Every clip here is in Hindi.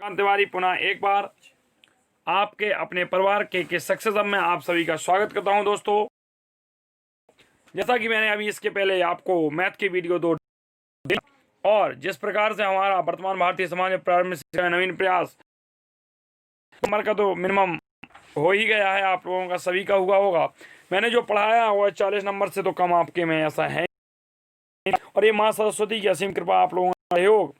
तिवारी पुनः एक बार आपके अपने परिवार के सक्सेस हब में आप सभी का स्वागत करता हूं। दोस्तों, जैसा कि मैंने अभी इसके पहले आपको मैथ की वीडियो दो और जिस प्रकार से हमारा वर्तमान भारतीय समाज में प्रारंभिक शिक्षा का नवीन प्रयास नंबर का तो मिनिमम हो ही गया है, आप लोगों का सभी का हुआ होगा। मैंने जो पढ़ाया वो 40 नंबर से तो कम आपके में ऐसा है, और ये माँ सरस्वती की असीम कृपा, आप लोगों का सहयोग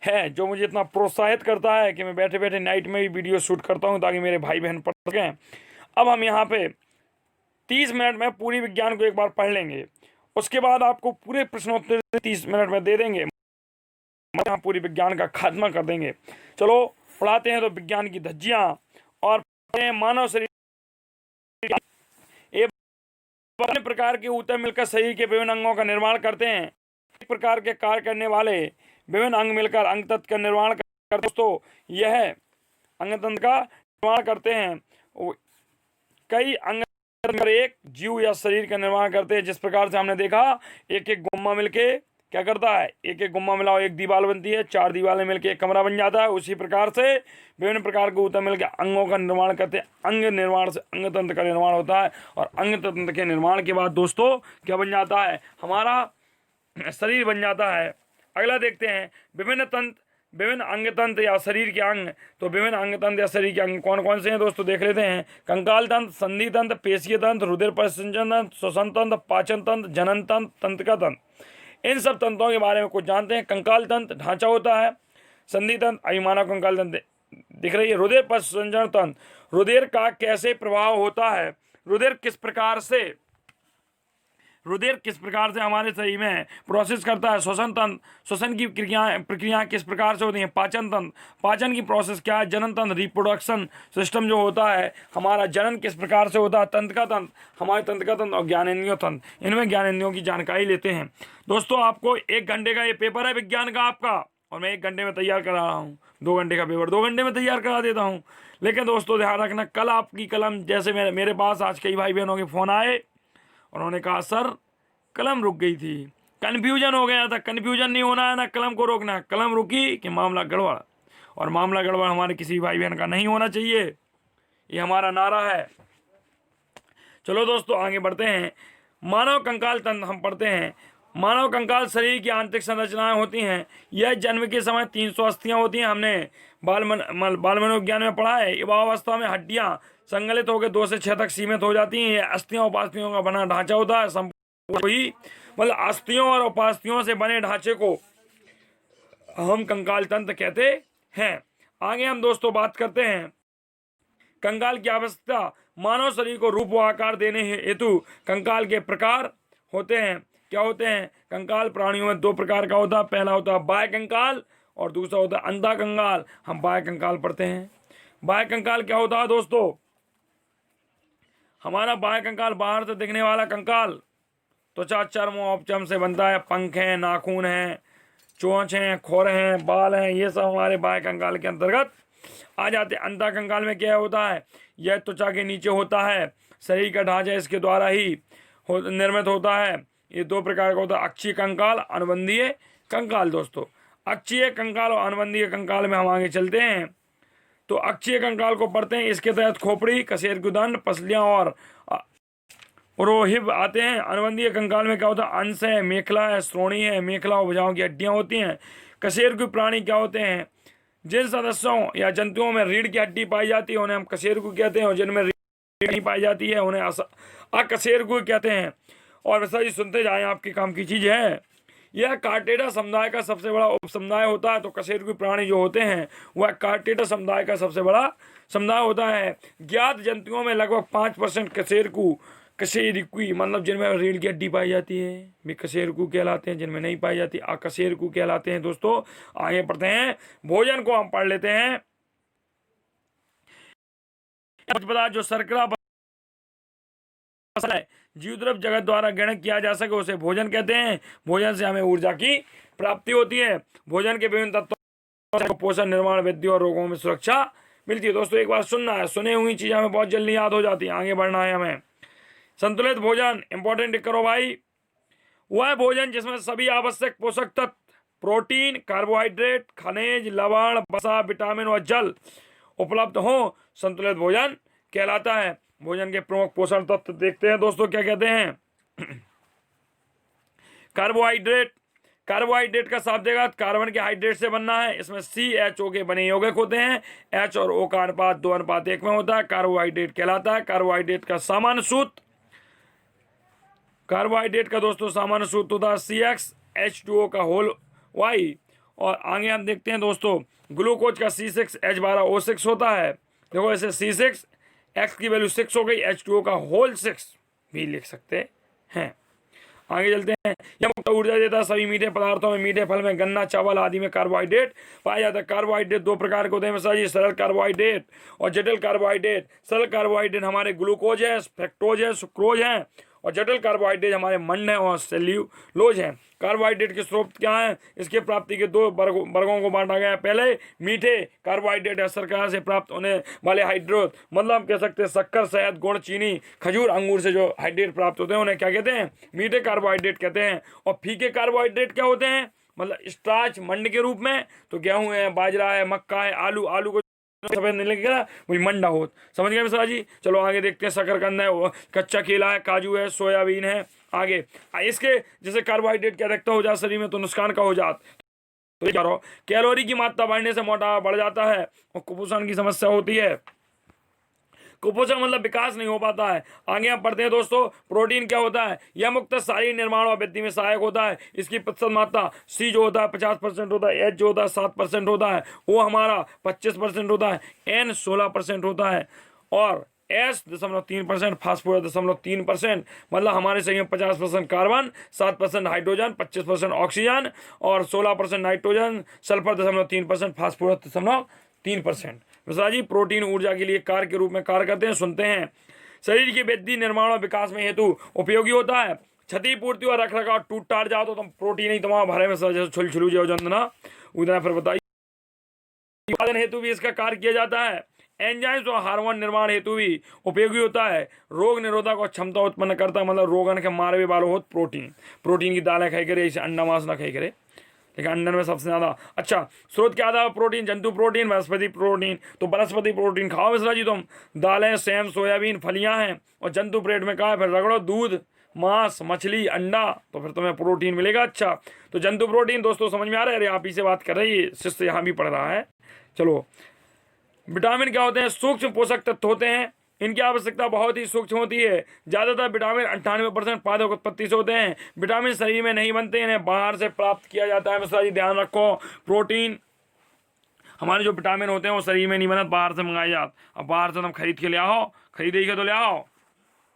है जो मुझे इतना प्रोत्साहित करता है कि मैं बैठे बैठे नाइट में भी वीडियो शूट करता हूं ताकि मेरे भाई बहन पढ़ सकें। अब हम यहाँ पे 30 मिनट में पूरी विज्ञान को एक बार पढ़ लेंगे, उसके बाद आपको पूरे प्रश्नोत्तर 30 मिनट में दे देंगे, यहाँ पूरी विज्ञान का खात्मा कर देंगे। चलो पढ़ाते हैं तो विज्ञान की धज्जियाँ और मानव शरीर एक प्रकार के ऊतक मिलकर शरीर के विभिन्न अंगों का निर्माण करते हैं। एक प्रकार के कार्य करने वाले विभिन्न अंग मिलकर अंग तंत्र का निर्माण करते हैं। दोस्तों, यह अंग तंत्र का निर्माण करते हैं। कई अंग एक जीव या शरीर का निर्माण करते हैं। जिस प्रकार से हमने देखा, एक एक गुम्मा मिलके क्या करता है, एक एक गुम्मा मिलाओ एक दीवार बनती है, 4 दीवारें मिलकर एक कमरा बन जाता है। उसी प्रकार से विभिन्न प्रकार के ऊतक मिलकर अंगों का निर्माण करते हैं। अंग निर्माण से अंग तंत्र का निर्माण होता है, और अंग तंत्र के निर्माण के बाद दोस्तों क्या बन जाता है, हमारा शरीर बन जाता है। अगला देखते हैं विभिन्न अंग तंत्र या शरीर के अंग। तो विभिन्न अंग तंत्र या शरीर के अंग कौन कौन से हैं दोस्तों, देख लेते हैं। कंकाल तंत्र, संधि तंत्र, पेशीय तंत्र, रुधिर परिसंचरण तंत्र, श्वसन तंत्र, पाचन तंत्र, जनन तंत्र, तंत्रिका तंत्र। इन सब तंत्रों के बारे में कुछ जानते हैं। कंकाल तंत्र ढांचा होता है, संधि तंत्र अभिमानव कंकाल तंत्र दिख रही है, रुधिर परिसंचरण तंत्र, रुधिर का कैसे प्रभाव होता है, रुधिर किस प्रकार से हमारे शरीर में प्रोसेस करता है। श्वसन तंत्र, श्वसन की प्रक्रियाएं किस प्रकार से होती हैं। पाचन तंत्र, पाचन की प्रोसेस क्या है। जनन तंत्र, रिप्रोडक्शन सिस्टम जो होता है हमारा, जनन किस प्रकार से होता है। तंत्रिका तंत्र, हमारे तंत्रिका तंत्र, और ज्ञानेंद्रिय तंत्र, इनमें ज्ञानेंद्रियों की जानकारी लेते हैं। दोस्तों, आपको 1 घंटे का ये पेपर है विज्ञान का आपका, और मैं 1 घंटे में तैयार करा रहा हूँ। 2 घंटे का पेपर 2 घंटे में तैयार करा देता हूँ। लेकिन दोस्तों ध्यान रखना, कल आपकी कलम, जैसे मेरे पास आज कई भाई बहनों के फ़ोन आए, उन्होंने कहा सर कलम रुक गई थी, कन्फ्यूजन हो गया था। कन्फ्यूजन नहीं होना है ना, कलम को रोकना है। कलम रुकी कि मामला गड़बड़, और मामला गड़बड़ हमारे किसी भाई बहन का नहीं होना चाहिए, ये हमारा नारा है। चलो दोस्तों आगे बढ़ते हैं। मानव कंकाल तंत्र हम पढ़ते हैं। मानव कंकाल शरीर की आंतरिक संरचनाएं होती हैं। यह जन्म के समय 300 अस्थियां होती हैं। हमने बाल मनोविज्ञान में पढ़ा है। युवावस्था में हड्डियां संगलित होकर 2 से 6 तक सीमित हो जाती हैं। यह अस्थियों उपास्थियों का बना ढांचा होता है। वही मतलब अस्थियों और उपास्थियों से बने ढांचे को हम कंकाल तंत्र कहते हैं। आगे हम दोस्तों बात करते हैं कंकाल की आवश्यकता। मानव शरीर को रूप व आकार देने हेतु कंकाल के प्रकार होते हैं। क्या होते हैं कंकाल? प्राणियों में 2 प्रकार का होता है। पहला होता है बाह्य कंकाल और दूसरा होता है अंतः कंकाल। हम बाह्य कंकाल पढ़ते हैं। बाह्य कंकाल क्या होता है दोस्तों? हमारा बाह्य कंकाल बाहर से दिखने वाला कंकाल त्वचा, चर्म और उपचर्म से बनता है। पंख हैं, नाखून हैं, चोंच हैं, खुर हैं, बाल हैं, ये सब हमारे बाह्य कंकाल के अंतर्गत आ जाते हैं। अंतः कंकाल में क्या होता है? यह त्वचा के नीचे होता है। शरीर का ढांचा इसके द्वारा ही निर्मित होता है। ये 2 प्रकार का होता है, अक्षीय कंकाल, अनुबंधीय कंकाल। दोस्तों अक्षीय कंकाल और अनुबंधीय कंकाल में हम आगे चलते हैं। तो अक्षीय कंकाल को पढ़ते हैं। इसके तहत खोपड़ी, कशेरुकदंड, पसलियां और उरोहिब आते हैं। अनुबंधीय कंकाल में क्या होता है? अंश है, मेखला है, श्रोणी है, मेखला और भुजाओं की हड्डियां होती हैं। कशेरुकी प्राणी क्या होते हैं? जिन सदस्यों या जंतुओं में रीढ़ की हड्डी पाई जाती है उन्हें हम कशेरुकी कहते हैं, और जिनमें रीढ़ नहीं पाई जाती है उन्हें अकशेरुकी कहते हैं। और वैसा ही सुनते जाएं, आपके काम की चीज है। यह कार्टेडा समुदाय का सबसे बड़ा उप समुदाय होता है। तो कशेरुकी प्राणी जो होते हैं वह कार्टेडा समुदाय का सबसे बड़ा समुदाय होता है। ज्ञात जंतुओं में लगभग 5% कशेरुकी मतलब जिनमें रीढ़ की हड्डी पाई जाती है वे कशेरुकी कहलाते हैं, जिनमें नहीं पाई जाती अकशेरुकी कहलाते हैं। दोस्तों आगे पढ़ते हैं। भोजन को हम पढ़ लेते हैं। जो शर्करा है, जीवद्रव्य जगत द्वारा ग्रहण किया जा सके उसे भोजन कहते हैं। भोजन से हमें ऊर्जा की प्राप्ति होती है। भोजन के विभिन्न तत्वों को पोषण, निर्माण, वृद्धि और रोगों में सुरक्षा मिलती है। दोस्तों एक बार सुनना है, सुने हुई चीजें हमें बहुत जल्दी याद हो जाती है। आगे बढ़ना है हमें। संतुलित भोजन इंपॉर्टेंट करो भाई। वह भोजन जिसमें सभी आवश्यक पोषक तत्व प्रोटीन, कार्बोहाइड्रेट, खनिज, लवण, वसा, विटामिन और जल उपलब्ध हो संतुलित भोजन कहलाता है। भोजन के प्रमुख पोषण तत्व देखते हैं दोस्तों क्या कहते हैं। कार्बोहाइड्रेट, कार्बोहाइड्रेट का शाब्दिक अर्थ कार्बन के हाइड्रेट से बनना है। इसमें CHO के बने यौगिक होते हैं। H और O का अनुपात 2:1 में होता है, कार्बोहाइड्रेट कहलाता है। कार्बोहाइड्रेट का सामान्य सूत्र, कार्बोहाइड्रेट का दोस्तों सामान्य सूत्र होता है CxH2O का होल Y। और आगे हम देखते हैं दोस्तों ग्लूकोज का C6H12O6 होता है। देखो ऐसे C6 X की वैल्यू 6 हो गई, H2O का होल 6 भी लिख सकते हैं। आगे चलते हैं। यह मुक्त ऊर्जा देता है। सभी मीठे पदार्थों में, मीठे फल में, गन्ना, चावल आदि में कार्बोहाइड्रेट पाया जाता है। कार्बोहाइड्रेट दो प्रकार के होते हैं जी, सरल कार्बोहाइड्रेट और जटिल कार्बोहाइड्रेट। सरल कार्बोहाइड्रेट हमारे ग्लूकोज है, फ्रक्टोज है, सुक्रोज है, और जटिल कार्बोहाइड्रेट हमारे मंड है और सेल्यूलोज है। कार्बोहाइड्रेट के स्रोत क्या है, इसके प्राप्ति के दो वर्गों को बांटा गया है। पहले मीठे कार्बोहाइड्रेट है, शर्करा से प्राप्त होने वाले हाइड्रेट, मतलब हम कह सकते हैं शक्कर, शहद, गुड़, चीनी, खजूर, अंगूर से जो हाइड्रेट प्राप्त होते हैं उन्हें क्या कहते हैं, मीठे कार्बोहाइड्रेट कहते हैं। और फीके कार्बोहाइड्रेट क्या होते हैं, मतलब स्टार्च मंड के रूप में, तो गेहूं है, बाजरा है, मक्का है, आलू, आलू को सफेद नहीं लगेगा वही मंडा हो। समझ गए मिश्रा जी। चलो आगे देखते हैं। शकरकंद है, कच्चा केला है, काजू है, सोयाबीन है। आगे इसके जैसे कार्बोहाइड्रेट की अधिकता हो जाए शरीर में तो नुकसान का हो जात, तो क्या रहो, कैलोरी की मात्रा बढ़ने से मोटापा बढ़ जाता है और कुपोषण की समस्या होती है। कुपोषण मतलब विकास नहीं हो पाता है। आगे हम पढ़ते हैं दोस्तों प्रोटीन क्या होता है। यह मुख्यतः शारीरिक निर्माण और वृद्धि में सहायक होता है। इसकी प्रतिशत मात्रा C जो होता है 50% होता है, H जो होता है 7% होता है, O हमारा 25% होता है, N 16% होता है और S 0.3%, फास्फोरस 0.3%। मतलब हमारे शरीर में 50% कार्बन, 7% हाइड्रोजन, 25% ऑक्सीजन और 16% nitrogen, sulphur 0.3%, phosphorus 0.3%। Mishra ji protein ऊर्जा के लिए कार्य के रूप में कार्य करते हैं। सुनते हैं। शरीर की वृद्धि, निर्माण और विकास में हेतु उपयोगी होता है। क्षतिपूर्ति और रखरखाव, टूट टाट जाओ तो तुम प्रोटीन ही तुम्हारा भरे में जैसे छुल छुलू जो जंतना उतना। फिर बताइए उत्पादन हेतु भी इसका कार्य किया जाता है। एंजाइम्स और हार्मोन निर्माण हेतु भी उपयोगी होता है। रोग निरोधक और क्षमता उत्पन्न करता है, मतलब रोगन के मारवे वालों हो प्रोटीन। प्रोटीन की दालें खाई करे, इसे अंडा मांस ना खाई करे, लेकिन अंडन में सबसे ज्यादा। अच्छा स्रोत क्या था, प्रोटीन, जंतु प्रोटीन, वनस्पति प्रोटीन। तो वनस्पति प्रोटीन खाओ मिश्रा जी तुम, दालें, सेम, सोयाबीन, फलियां हैं। और जंतु प्लेट में कहा है, फिर रगड़ो दूध, मांस, मछली, अंडा, तो फिर तुम्हें प्रोटीन मिलेगा। अच्छा तो जंतु प्रोटीन दोस्तों समझ में आ रहा है। अरे आप ही से बात कर रही है, शिष्य यहाँ भी पढ़ रहा है। चलो विटामिन क्या होते हैं, सूक्ष्म पोषक तत्व होते हैं। इनकी आवश्यकता बहुत ही सूक्ष्म होती है। ज़्यादातर विटामिन 98% पादप उत्पत्ति से होते हैं। विटामिन शरीर में नहीं बनते, इन्हें बाहर से प्राप्त किया जाता है। मिश्रा जी ध्यान रखो, प्रोटीन हमारे जो विटामिन होते हैं वो शरीर में नहीं बनते, बाहर से मंगाए जाते। अब बाहर से तुम खरीद के ले आओ, खरीदे के तो ले आओ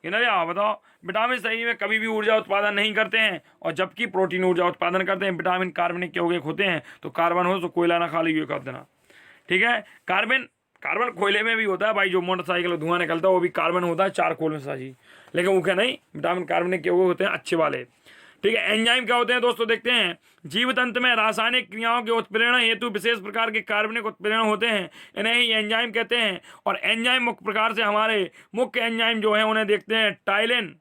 कि ना ले आओ, बताओ। विटामिन शरीर में कभी भी ऊर्जा उत्पादन नहीं करते हैं, और जबकि प्रोटीन ऊर्जा उत्पादन करते हैं। विटामिन कार्बनिक यौगिक होते हैं, तो कार्बन हो तो कोयला ना खा लीजिए कर देना, ठीक है। कार्बन कोयले में भी होता है भाई, जो मोटरसाइकिल धुआं निकलता है वो भी कार्बन होता है, चारकोल में साजी, लेकिन वो क्या नहीं, विटामिन कार्बनिक के वो होते हैं अच्छे वाले, ठीक है। एंजाइम क्या होते हैं दोस्तों देखते हैं। जीव तंत्र में रासायनिक क्रियाओं के उत्प्रेरण हेतु विशेष प्रकार के कार्बनिक उत्प्रेरण होते हैं, इन्हें ही एंजाइम कहते हैं। और एंजाइम मुख्य प्रकार से हमारे मुख्य एंजाइम जो है उन्हें देखते हैं। Ptyalin,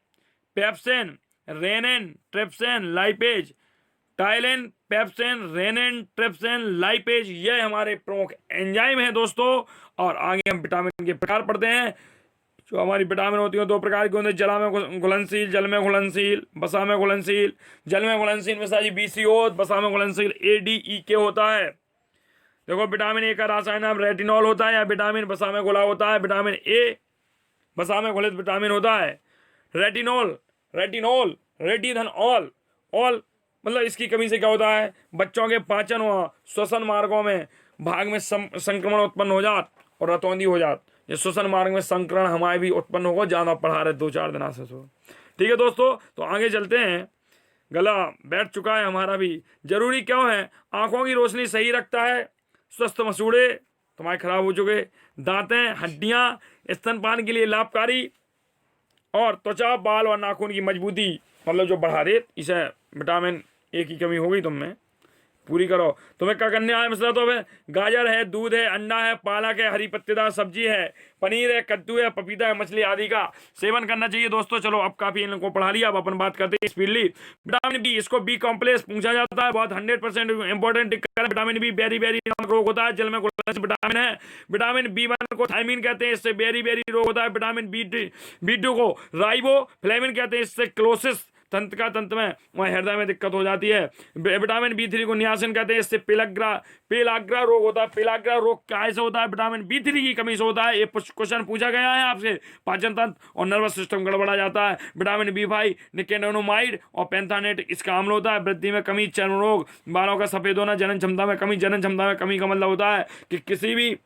pepsin, rennin, trypsin, lipase. Ptyalin, pepsin, rennin, trypsin, lipase, ये हमारे प्रमुख एंजाइम हैं दोस्तों। और आगे हम विटामिन के प्रकार पढ़ते हैं। जो हमारी विटामिन होती है दो प्रकार की होती है, जला में घुलनशील, जल में घुलनशील, बसा में घुलनशील। जल में घुलनशील में सारी BCO, बसा में घुलनशील ADEK होता है। देखो विटामिन A का रासायनिक नाम रेटिनॉल होता है, या विटामिन बसा में घुला होता है। विटामिन A बसा में घुलित विटामिन होता है। रेटिनॉल, रेटी धन ऑल, मतलब इसकी कमी से क्या होता है, बच्चों के पाचन व श्वसन मार्गों में भाग में संक्रमण उत्पन्न हो जात और रतौंधी हो जात। ये श्वसन मार्ग में संक्रमण हमारे भी उत्पन्न होगा, ज़्यादा पढ़ा रहे 2-4 दिन से। ठीक है दोस्तों, तो आगे चलते हैं। गला बैठ चुका है हमारा भी। जरूरी क्यों है, आंखों की रोशनी सही रखता है। स्वस्थ मसूड़े तुम्हारे खराब हो चुके, दांतें, हड्डियाँ, स्तनपान के लिए लाभकारी, और त्वचा, बाल और नाखून की मजबूती मतलब जो बढ़ा दे। इसे विटामिन A की कमी हो गई तुम में, पूरी करो। तुम्हें क्या करने आया मसला? तो है गाजर है, दूध है, अंडा है, पालक है, हरी पत्तेदार सब्जी है, पनीर है, कद्दू है, पपीता है, मछली आदि का सेवन करना चाहिए दोस्तों। चलो अब काफी इन लोगों को पढ़ा लिया, अब अपन बात करते हैं स्पीडली। विटामिन बी, इसको बी कॉम्प्लेक्स पूछा जाता है, बहुत 100% important. Vitamin B beriberi नामक रोग होता है, जल में घुलनशील विटामिन है। विटामिन B1 को थायमीन कहते हैं, इससे बेरी बेरी रोग होता है। विटामिन B2 को राइबोफ्लेविन कहते हैं, इससे क्लोसिस तंत्र में वहाँ हृदय में दिक्कत हो जाती है। विटामिन B3 को नियासिन कहते हैं, इससे पेलाग्रा रोग होता है। पेलाग्रा रोग कैसे होता है? विटामिन B3 की कमी से होता है। ये क्वेश्चन पूछा गया है आपसे। पाचन तंत्र और नर्वस सिस्टम गड़बड़ा जाता है। विटामिन B5 निकेनोमाइड और पेंथानेट इसका अम्ल होता है। वृद्धि में कमी, चर्म रोग, बालों का सफेद होना, जनन क्षमता में कमी। जनन क्षमता में कमी का मतलब होता है कि किसी भी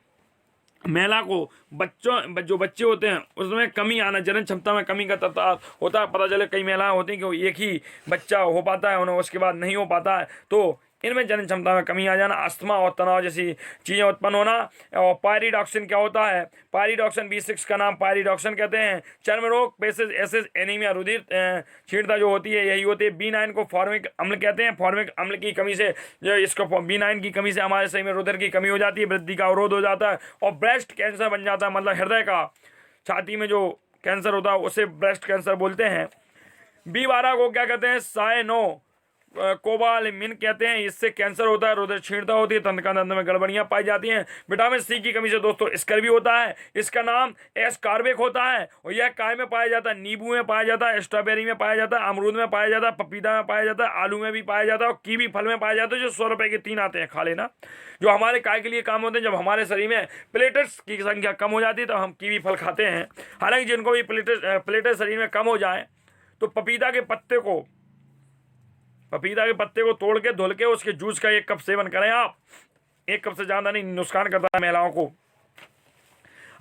महिला को जो बच्चे होते हैं उसमें कमी आना, जनन क्षमता में कमी का तत्व होता है। पता चले कई महिलाएं होती हैं कि एक ही बच्चा हो पाता है उन्हें, उसके बाद नहीं हो पाता है, तो इनमें जनन क्षमता में कमी आ जाना, अस्थमा और तनाव जैसी चीज़ें उत्पन्न होना। और पायरिडॉक्सिन क्या होता है? पायरिडॉक्सिन B6 का नाम पायरिडॉक्सिन कहते हैं। चर्म रोग, पेसेस, एसिस, एनीमिया, रुधिर क्षीणता जो होती है यही होती है। B9 को फॉर्मिक अम्ल कहते हैं। फॉर्मिक अम्ल की कमी से, जो इसको B9 की कमी से हमारे शरीर में रुधिर की कमी हो जाती है, वृद्धि का अवरोध हो जाता है और ब्रेस्ट कैंसर बन जाता है। मतलब हृदय का, छाती में जो कैंसर होता है उसे ब्रेस्ट कैंसर बोलते हैं। B12 को क्या कहते हैं? साइनो कोबालमिन कहते हैं, इससे कैंसर होता है, रुधिर क्षीणता होती है, तंत्र में गड़बड़ियां पाई जाती हैं। विटामिन C की कमी से दोस्तों स्कर्वी होता है। इसका नाम एस्कॉर्बिक होता है और यह काय में पाया जाता है? नींबू में पाया जाता है, स्ट्रॉबेरी में पाया जाता है, अमरूद में पाया जाता है, पपीता में पाया जाता है, आलू में भी पाया जाता है और कीवी फल में पाया जाता है। जो 100 रुपए के 3 आते हैं, खा लेना, जो हमारे काय के लिए काम होते हैं। जब हमारे शरीर में प्लेटेट्स की संख्या कम हो जाती है तो हम कीवी फल खाते हैं। हालांकि जिनको भी प्लेटेट शरीर में कम हो जाए तो पपीता के पत्ते को तोड़ के धुल के उसके जूस का 1 कप सेवन करें आप। 1 कप से ज़्यादा नहीं, नुकसान करता है महिलाओं को।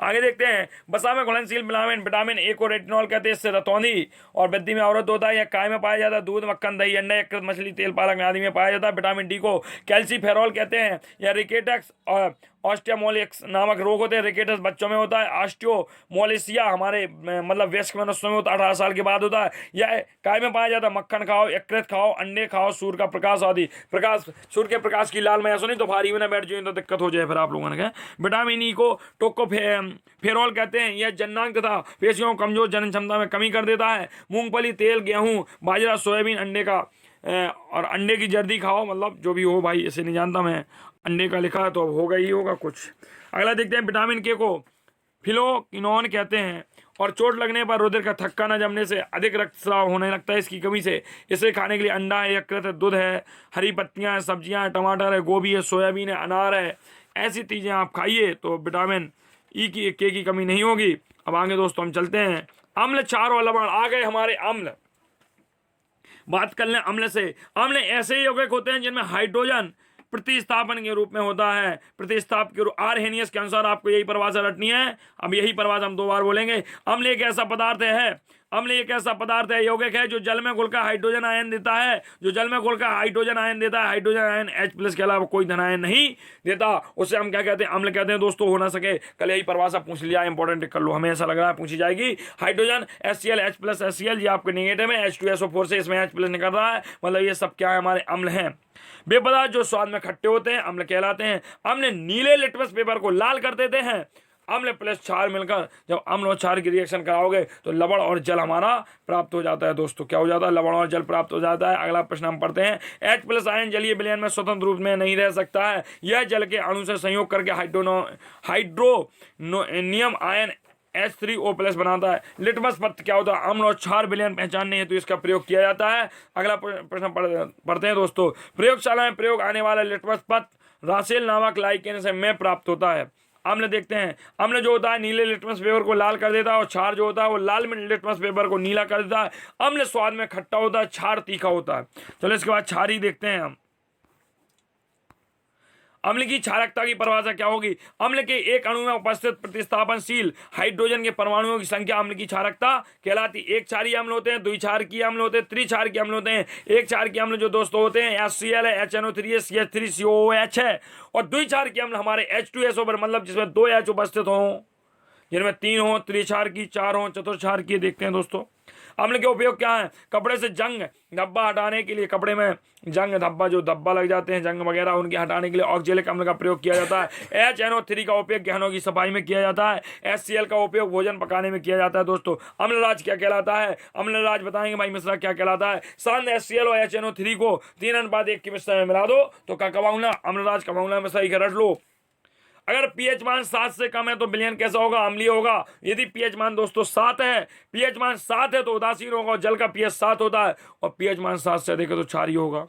आगे देखते हैं, बसा में घुलनशील विटामिन A को रेटिनॉल कहते हैं, इससे रतौंधी और वृद्धि में अवरोध होता है। यह काय में पाया जाता है? दूध, मक्खन, दही, अंडा, यकृत, मछली, तेल, पालक आदि में पाया जाता है। विटामिन D को कैल्सीफेरॉल कहते हैं। यह रिकेटस और ऑस्टियोमोलिक्स नामक रोग होते हैं। रिकेटस बच्चों में होता है। ऑस्टियोमोलिसिया हमारे मतलब वयस्क मनुष्यों में होता है, 18 साल के बाद होता है। यह काय में पाया जाता है? मक्खन खाओ, यकृत खाओ, अंडे खाओ, सूर्य का प्रकाश आदि। सूर्य के प्रकाश की लाल मैं सुनी तो भारी में ना बैठ जाए तो दिक्कत हो जाए फिर आप लोगों ने। विटामिन E को टोकोफेरॉल कहते हैं। यह जननांग तथा पेशियों कमजोर जनन क्षमता में कमी कर देता है। मूंगफली, तेल, गेहूं, बाजरा, सोयाबीन, अंडे का और अंडे की जर्दी खाओ। मतलब जो भी हो भाई, इसे नहीं जानता मैं, अंडे का लिखा है तो अब होगा ही होगा कुछ। अगला देखते हैं, विटामिन K को फिलोक्विनोन कहते हैं और चोट लगने पर रुधिर का थक्का न जमने से अधिक रक्तस्राव होने लगता है इसकी कमी से। इसे खाने के लिए अंडा है, यकृत है, दूध है, हरी पत्तियां हैं, सब्जियां हैं, टमाटर है, गोभी है, सोयाबीन है, अनार है, ऐसी चीज़ें आप खाइए तो विटामिन K की कमी नहीं होगी। अब आगे दोस्तों हम चलते हैं, अम्ल, क्षार और लवण आ गए हमारे अम्ल। बात कर लें अम्ल से। अम्ल ऐसे यौगिक होते हैं जिनमें हाइड्रोजन प्रतिस्थापन के रूप में होता है। प्रतिस्थाप के रूप, आर्हेनियस के अनुसार आपको यही परिभाषा रटनी है। अब यही परिभाषा हम 2 बार बोलेंगे। अम्ल एक ऐसा पदार्थ है, अम्ल एक ऐसा पदार्थ है, यौगिक है जो जल में घुलकर हाइड्रोजन आयन देता है। जो जल में घुलकर हाइड्रोजन आयन देता है, हाइड्रोजन आयन H+ के अलावा कोई धन आयन नहीं देता, उसे हम क्या कहते हैं? अम्ल कहते हैं दोस्तों। हो ना सके कल यही परिभाषा पूछ लिया, इंपॉर्टेंट कर लो, हमें ऐसा लग रहा है पूछी जाएगी। हाइड्रोजन HCl, H+ HCl, ये आपके नेगेटिव है। H2SO4 से इसमें H+ निकल रहा है, मतलब ये सब क्या है? हमारे अम्ल हैं। वे पदार्थ जो स्वाद में खट्टे होते हैं अम्ल कहलाते हैं। अम्ल नीले लिटमस पेपर को लाल कर देते हैं। अम्ल प्लस क्षार मिलकर जब अम्ल और क्षार की रिएक्शन कराओगे तो लवण और जल हमारा प्राप्त हो जाता है दोस्तों। क्या हो जाता है? लवण और जल प्राप्त हो जाता है। अगला प्रश्न हम पढ़ते हैं, H+ आयन जलीय विलयन में स्वतंत्र रूप में नहीं रह सकता है। यह जल के अणु से संयोग करके हाइड्रोनियम आयन H3O+ बनाता है। लिटमस पत्र क्या होता है? अम्ल और क्षार विलयन पहचानने हेतु इसका प्रयोग किया जाता है। अगला प्रश्न पढ़ते हैं दोस्तों, प्रयोगशाला में प्रयोग आने वाला लिटमस पत्र रासेल नामक लाइकेन से में प्राप्त होता है। अम्ल देखते हैं, अम्ल जो होता है नीले लिटमस पेपर को लाल कर देता है और क्षार जो होता है वो लाल लिटमस पेपर को नीला कर देता है। अम्ल स्वाद में खट्टा होता है, क्षार तीखा होता है। चलो इसके बाद क्षारी देखते हैं हम। अम्ल की क्षारकता की परिभाषा क्या होगी? अम्ल के एक अणु में उपस्थित प्रतिस्थापनशील हाइड्रोजन के परमाणुओं की संख्या अम्ल की क्षारकता कहलाती। एक क्षारीय अम्ल होते हैं, द्विक्षारकीय अम्ल होते हैं, त्रिक्षारकीय अम्ल होते हैं। एक क्षारकीय अम्ल जो दोस्तों होते हैं HCl है, HNO3 है, CH3COOH है और द्विक्षारकीय अम्ल हमारे H2SO पर, मतलब जिसमें 2 H उपस्थित हों, जिनमें 3 हो त्रिक्षार की, 4 हो चतुर्क्षार की। देखते हैं दोस्तों अम्ल के उपयोग क्या है। कपड़े से जंग धब्बा हटाने के लिए, कपड़े में जंग धब्बा जो धब्बा लग जाते हैं जंग वगैरह, उनके हटाने के लिए ऑक्जेलिक अम्ल का प्रयोग किया जाता है। HNO3 का उपयोग गहनों की सफाई में किया जाता है। HCl का उपयोग भोजन पकाने में किया जाता है। दोस्तों अम्लराज क्या कहलाता है, अम्लराज बताएंगे भाई मिश्रा क्या कहलाता है। शांत HCl और HNO3 को 3:1 की मिश्रण में मिला दो तो क्या कबाउना, अम्लराज कबाउना में सही रट लो। अगर पीएच मान 7 से कम है तो विलयन कैसा होगा, अम्लीय होगा। यदि पीएच मान दोस्तों 7 है, पीएच मान 7 है तो उदासीन होगा, और जल का पीएच 7 होता है, और पीएच मान 7 से अधिक है तो क्षारीय होगा।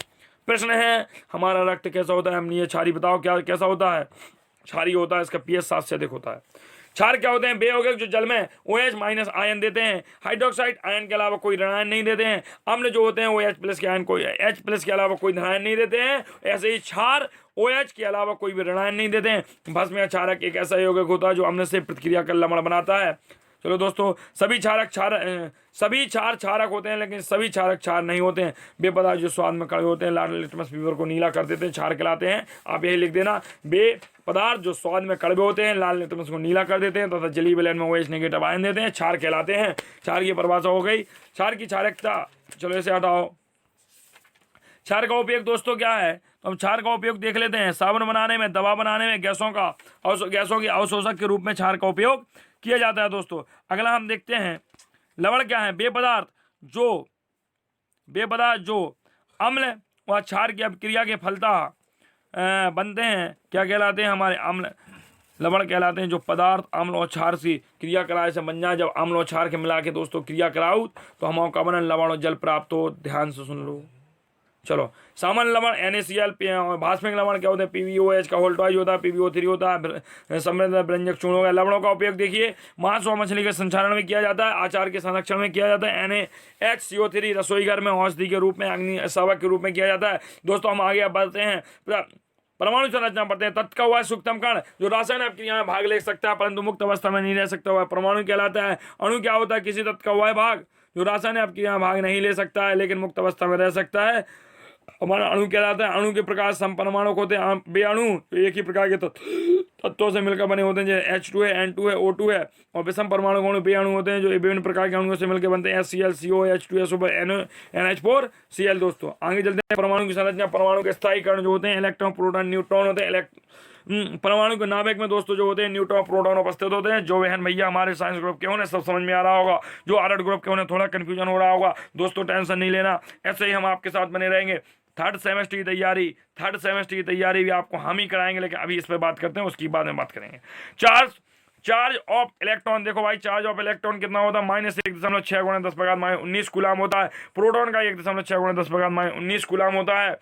प्रश्न है हमारा रक्त कैसा होता है, अम्लीय क्षारीय, बताओ क्या कैसा होता है, क्षारीय होता है, इसका पीएच 7 से अधिक होता है। क्षार क्या होते हैं, वे हो गए जो जल में OH माइनस आयन देते हैं। हाइड्रोक्साइड आयन के अलावा कोई ऋणायन नहीं देते हैं। अम्ल जो होते हैं वो H+ के आयन, कोई H+ के अलावा कोई ऋणायन नहीं देते हैं। ऐसे ही क्षार OH के अलावा कोई भी ऋणायन नहीं देते हैं। भस्म या क्षारक एक ऐसा यौगिक होता है जो अम्ल से प्रतिक्रिया कर लवण बनाता है। चलो दोस्तों सभी क्षार क्षारक होते हैं, लेकिन सभी क्षारक क्षार नहीं होते हैं। वे पदार्थ जो स्वाद में कड़वे होते हैं लाल लिटमस पेपर को नीला कर देते हैं, क्षार कहलाते हैं। आप यही लिख देना, वे पदार्थ जो स्वाद में कड़वे होते हैं लाल लिटमस को नीला कर देते हैं तथा जलीय विलयन में OH नेगेटिव आयन देते हैं, क्षार कहलाते हैं। क्षार की परिभाषा हो गई। क्षार की क्षारकता, चलो इसे हटाओ। क्षार का उपयोग दोस्तों क्या है, तो हम क्षार का उपयोग देख लेते हैं। साबुन बनाने में, दवा बनाने में, गैसों की अवशोषक के रूप में क्षार का उपयोग किया जाता है। दोस्तों अगला हम देखते हैं लवण क्या है, वे पदार्थ जो अम्ल व क्षार की अभिक्रिया के फलतः बनते हैं, क्या कहलाते हैं, हमारे अम्ल लवण कहलाते हैं। जो पदार्थ अम्ल और क्षार से क्रिया कराए से बन जाए, जब अम्ल और क्षार के मिला के दोस्तों क्रिया कराओ तो हम का बनन लवण और जल प्राप्त हो। ध्यान से सुन लो। चलो सामान्य लवण NaCl, भास्मिक लवण क्या होते हैं, PbOH का होल ट्वाइस होता है, PbO3 होता है, समृद्ध व्यंजक चूर्ण होगा। लवणों का उपयोग देखिए मांस और मछली के संचारण में किया जाता है, आचार के संरक्षण में किया जाता है। NaHCO3 रसोई घर में औषधि के रूप में, अग्नि शावक के रूप में किया जाता है। दोस्तों हम आगे अब बढ़ते हैं, परमाणु संरचना पढ़ते हैं। तत्व का हुआ सूक्ष्म कण जो रासायनिक अपक्रिया में भाग ले सकता है परंतु मुक्त अवस्था में नहीं रह सकता हुआ परमाणु कहलाता है। अणु क्या होता है, किसी तत्व का हुआ भाग जो रासायनिक अपक्रिया में भाग नहीं ले सकता है लेकिन मुक्त अवस्था में रह सकता है, हमारा अणु कहलाता है। अणु के प्रकार समपरमाणु होते हैं। वे अणु एक ही प्रकार के तत्वों से मिलकर बने होते हैं, जैसे H2 है, N2 है, O2 है। और विषम परमाणु अणु वे अणु होते हैं जो विभिन्न प्रकार के अणुओं से मिलकर बनते हैं, HCl, CO, H2SO, NH4, Cl। दोस्तों आगे चलते हैं परमाणु की संरचना। परमाणु के स्थायी कण जो होते हैं इलेक्ट्रॉन, प्रोटॉन, न्यूट्रॉन होते हैं। परमाणु के नाभिक में दोस्तों जो होते हैं न्यूट्रॉन, प्रोटॉन उपस्थित होते हैं। जो बहन भैया हमारे साइंस ग्रुप के उन्हें सब समझ में आ रहा होगा, जो आर्ट ग्रुप के उन्हें थोड़ा कंफ्यूजन हो रहा होगा, दोस्तों टेंशन नहीं लेना, ऐसे ही हम आपके साथ बने रहेंगे। थर्ड सेमेस्टर की तैयारी भी आपको हम ही कराएंगे, लेकिन अभी इस पर बात करते हैं, उसकी बाद में बात करेंगे। चार्ज ऑफ इलेक्ट्रॉन, देखो भाई चार्ज ऑफ इलेक्ट्रॉन कितना होता है, -1.6 × 10⁻19 कूलाम होता है। प्रोटॉन का 1.6 × 10⁻19 कूलाम होता है।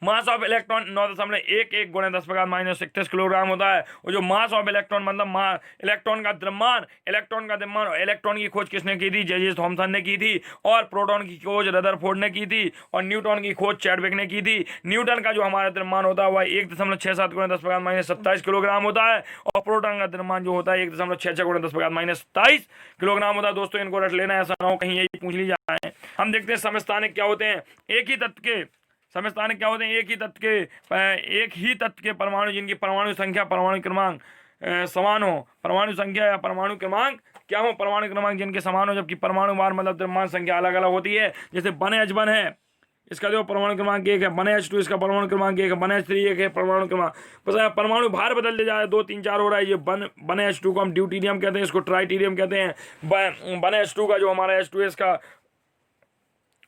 मास ऑफ इलेक्ट्रॉन 9.11 × 10⁻31 किलोग्राम होता है। और जो मास ऑफ इलेक्ट्रॉन मतलब इलेक्ट्रॉन का द्रव्यमान और इलेक्ट्रॉन की खोज किसने की थी, J.J. थॉमसन ने की थी। और प्रोटॉन की खोज रदरफोर्ड ने की थी। और न्यूटन की खोज चैडविक ने की थी। न्यूटन का जो हमारा द्रव्यमान होता है वह 1.67 × 10⁻27 किलोग्राम होता है। और प्रोटॉन का द्रव्यमान जो होता है 1.66 × 10⁻27 किलोग्राम होता है। दोस्तों इनको रट लेना, ऐसा ना हो कहीं यही पूछ ली जाए। हम देखते हैं समस्थानिक क्या होते हैं। एक ही तत्व के परमाणु जिनकी परमाणु संख्या परमाणु क्रमांक समान हो। परमाणु संख्या या परमाणु क्रमांक क्या हो, परमाणु क्रमांक जिनके समान हो, जबकि परमाणु बार मतलब द्रव्यमान संख्या अलग अलग होती है। जैसे H1 है, इसका जो परमाणु क्रमांक 1 है, H2 इसका परमाणु क्रमांक 1 है, H3 1 है परमाणु क्रमांक। परमाणु भार बदलते जा रहे हैं, 2 3 4 हो रहा है। ये H2 को हम ड्यूटीरियम कहते हैं, इसको ट्राइटीरियम कहते हैं। H2 का जो हमारा H2 है इसका,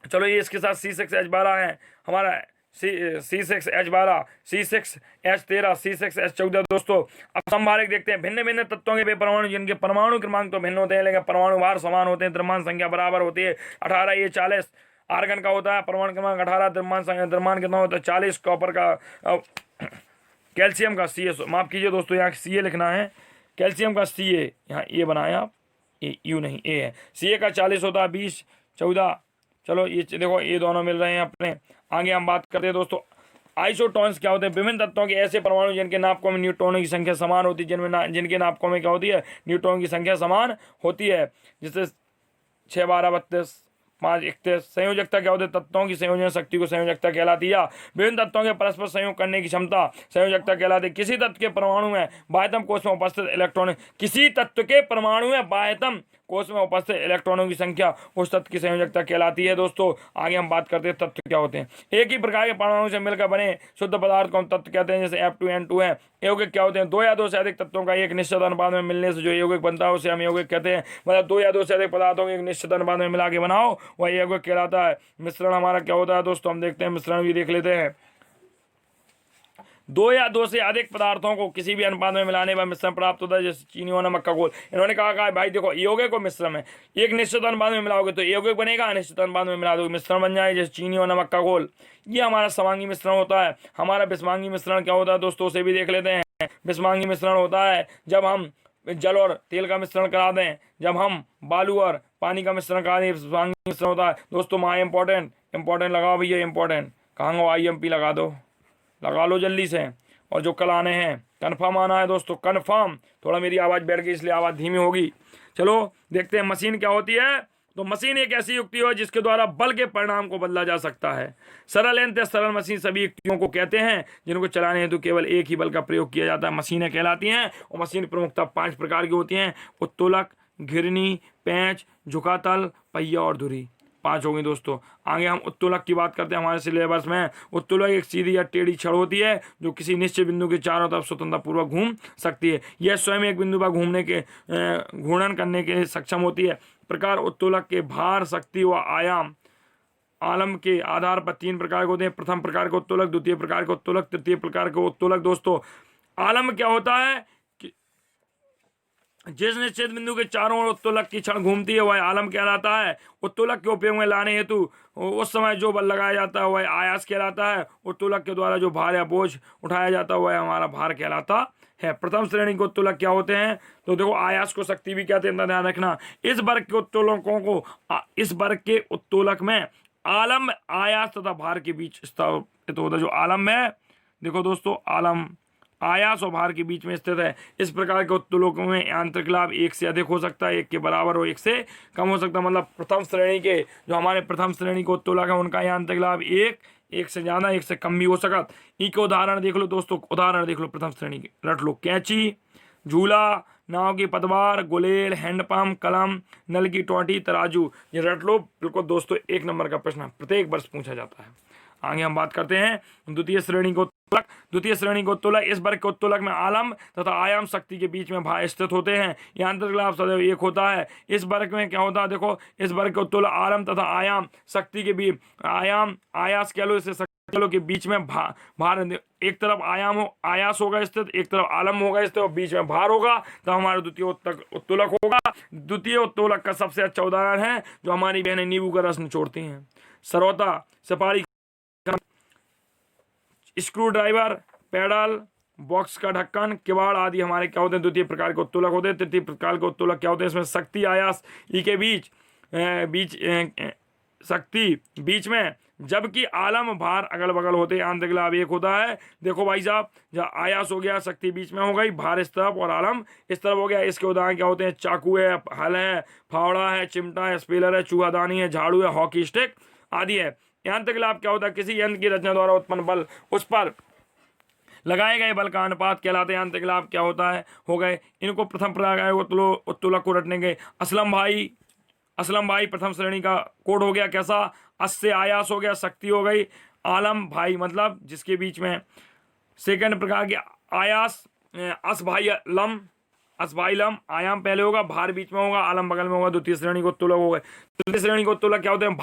चलो ये इसके साथ C6H12 है, हमारा C6H12, C6H13, C6H14। दोस्तों अब संभारक देखते हैं। भिन्न भिन्न तत्वों के वे परमाणु जिनके परमाणु क्रमांक तो भिन्न होते हैं लेकिन परमाणु भार समान होते हैं, द्रव्यमान संख्या बराबर होती है। 18 ये 40 आर्गन का होता है, परमाणु क्रमांक 18, द्रव्यमान कितना होता है 40। कॉपर का, कैल्शियम का Ca, माफ कीजिए दोस्तों यहाँ Ca लिखना है, कैल्शियम का Ca यहाँ ए बनाया आप, यू नहीं ए है। Ca का 40 होता है, 20 14। चलो ये देखो ये दोनों मिल रहे हैं अपने। आगे हम बात करते हैं दोस्तों आइसोटोन्स क्या होते हैं। विभिन्न तत्वों के ऐसे परमाणु जिनके नापकों में न्यूट्रॉनों की संख्या समान होती है, जिनके नापकों में क्या होती है, न्यूट्रॉन की संख्या समान होती है। जैसे 6 12 32 5 संयोजकता क्या होती है? तत्वों की संयोजन शक्ति को संयोजकता कहलाती है। विभिन्न तत्वों के परस्पर संयोग करने की क्षमता संयोजकता कहलाती है। किसी तत्व के परमाणु में बाह्यतम कोष में उपस्थित इलेक्ट्रॉन, किसी तत्व के परमाणु में बाह्यतम कोष में उपस्थित इलेक्ट्रॉनों की संख्या उस तत्व की संयोजकता कहलाती है। दोस्तों आगे हम बात करते हैं तत्व क्या होते हैं। एक ही प्रकार के परमाणु से मिलकर बने शुद्ध पदार्थ को हम तत्व कहते हैं, जैसे F2N2 है। यौगिक क्या होते हैं? 2 या 2 से अधिक तत्वों का एक निश्चित अनुपात में मिलने से जो यौगिक बनता है उसे हम यौगिक कहते हैं। मतलब 2 या 2 से अधिक पदार्थों को एक निश्चित अनुपात में मिला के बनाओ, वह यौगिक कहलाता है। मिश्रण हमारा क्या होता है दोस्तों? हम देखते हैं, मिश्रण भी देख लेते हैं। 2 या 2 से अधिक पदार्थों को किसी भी अनुपात में मिलाने पर मिश्रण प्राप्त होता है, जैसे चीनी और नमक का घोल। इन्होंने कहा भाई देखो, यौगिक को मिश्रण में एक निश्चित अनुपात में मिलाओगे तो यौगिक बनेगा, अनिश्चित अनुपात में मिला दोगे मिश्रण बन जाए, जैसे चीनी और नमक का घोल। ये हमारा समांगी मिश्रण होता है। हमारा विषमांगी मिश्रण क्या होता है दोस्तों? उसे भी देख लेते हैं। विषमांगी मिश्रण होता है जब हम जल और तेल का मिश्रण करा दें, जब हम बालू और पानी का मिश्रण करा दें, विषमांगी मिश्रण होता है। दोस्तों माँ इंपॉर्टेंट लगाओ भैया, इंपॉर्टेंट कहाँ हो? IMP लगा दो, लगा लो जल्दी से। और जो कल आने हैं कन्फर्म आना है दोस्तों, कन्फर्म। थोड़ा मेरी आवाज़ बैठ गई इसलिए आवाज़ धीमी होगी। चलो देखते हैं मशीन क्या होती है। तो मशीन एक ऐसी युक्ति है जिसके द्वारा बल के परिणाम को बदला जा सकता है। सरल यंत्र, सरल मशीन सभी युक्तियों को कहते हैं जिनको चलाने हेतु केवल एक ही बल का प्रयोग किया जाता है, मशीनें कहलाती हैं। और मशीन प्रमुखतः 5 प्रकार की होती हैं: उत्तोलक, घिरनी, पेंच, झुकातल, पहिया और धुरी। 5 हो गई दोस्तों। आगे हम उत्तोलक की बात करते हैं। हमारे सिलेबस में उत्तोलक एक सीधी या टेढ़ी छड़ होती है जो किसी निश्चित बिंदु के चारों तरफ स्वतंत्रपूर्वक घूम सकती है। यह स्वयं एक बिंदु पर घूर्णन करने के सक्षम होती है। प्रकार उत्तोलक के भार, शक्ति व आयाम आलम के आधार पर 3 प्रकार के होते हैं। प्रथम प्रकार का उत्तोलक, द्वितीय प्रकार का उत्तोलक, तृतीय प्रकार का उत्तोलक। दोस्तों आलम क्या होता है? जिस निश्चित बिंदु के चारों ओर उत्तोलक की छड़ घूमती है वह आलम कहलाता है। उत्तोलक के उपयोग में लाने हेतु उस समय जो बल लगाया जाता है वह आयास कहलाता है। उत्तोलक के द्वारा जो भार या बोझ उठाया जाता है वह हमारा भार कहलाता है। प्रथम श्रेणी के उत्तोलक क्या होते हैं? तो देखो, आयास को शक्ति भी कहते हैं, ध्यान रखना। इस वर्ग के उत्तोलक में आलम, आयास तथा भार के बीच स्थापित होता है। जो आलम है, देखो दोस्तों, आलम आयास और भार के बीच में स्थित है। इस प्रकार के उत्तोलकों में यांत्रिक लाभ 1 से अधिक हो सकता है, 1 के बराबर और 1 से कम हो सकता है। मतलब प्रथम श्रेणी के जो हमारे प्रथम श्रेणी के उत्तोलक है उनका यांत्रिक लाभ 1 से ज़्यादा, 1 से कम भी हो सकता। ई के उदाहरण देख लो दोस्तों, उदाहरण देख लो प्रथम श्रेणी के, रट लो। कैंची, झूला, नाव की पतवार, गुलेल, हैंडपंप, कलम, नल की टोंटी, तराजू। ये रट लो बिल्कुल दोस्तों, 1 नंबर का प्रश्न प्रत्येक वर्ष पूछा जाता है। आगे हम बात करते हैं द्वितीय श्रेणी को उत्तोलक। द्वितीय श्रेणी को उत्तोलक, इस वर्ग के उत्तोलक में आलम तथा आयाम शक्ति के बीच में भार स्थित होते हैं। यांत्रिक लाभ सदैव 1 होता है। इस वर्ग में क्या होता है? देखो, इस वर्ग के उत्तोलक आलम तथा आयाम शक्ति के बीच, आयाम आयास कह लो, इसे शक्ति के बीच में भार, एक तरफ आयास होगा स्थित, एक तरफ आलम होगा स्थित और बीच में भार होगा, तो हमारा द्वितीय उत्तोलक होगा। द्वितीय उत्तोलक का सबसे अच्छा उदाहरण है जो हमारी बहनें नींबू का रस निचोड़ती हैं। सरौता, सुपारी, स्क्रू ड्राइवर, पेडल, बॉक्स का ढक्कन, किवाड़ आदि हमारे क्या होते हैं? द्वितीय प्रकार के उत्तोलक होते हैं। तृतीय प्रकार के उत्तोलक क्या होते हैं? इसमें शक्ति, आयास ई के शक्ति बीच में, जबकि आलम, भार अगल बगल होते हैं। यांत्रिक लाभ 1 होता है। देखो भाई साहब, जब आयास हो गया, शक्ति बीच में हो गई, भार इस तरफ और आलम इस तरफ हो गया। इसके उदाहरण क्या होते हैं? चाकू है, हल है, फावड़ा है, चिमटा है, स्पेलर है, चूहादानी है, झाड़ू है, हॉकी स्टिक आदि है। यांत्रिक लाभ क्या होता है? किसी यंत्र की रचना द्वारा उत्पन्न बल, उस पर लगाए गए बल का अनुपात कहलाते हैं। यांत्रिक लाभ क्या होता है? हो गए। इनको प्रथम प्रकार उत्तोलक को रटने के असलम भाई प्रथम श्रेणी का कोड हो गया। कैसा? अस से आयास हो गया, शक्ति हो गई, आलम भाई मतलब जिसके बीच में। सेकंड प्रकार के आयास, अस भाई लम, आयाम पहले होगा, भार बीच में होगा, आलम बगल में होगा। द्वितीय श्रेणी को उत्तोलक हो गए। तृतीय श्रेणी को उत्तोलक क्या होते हैं?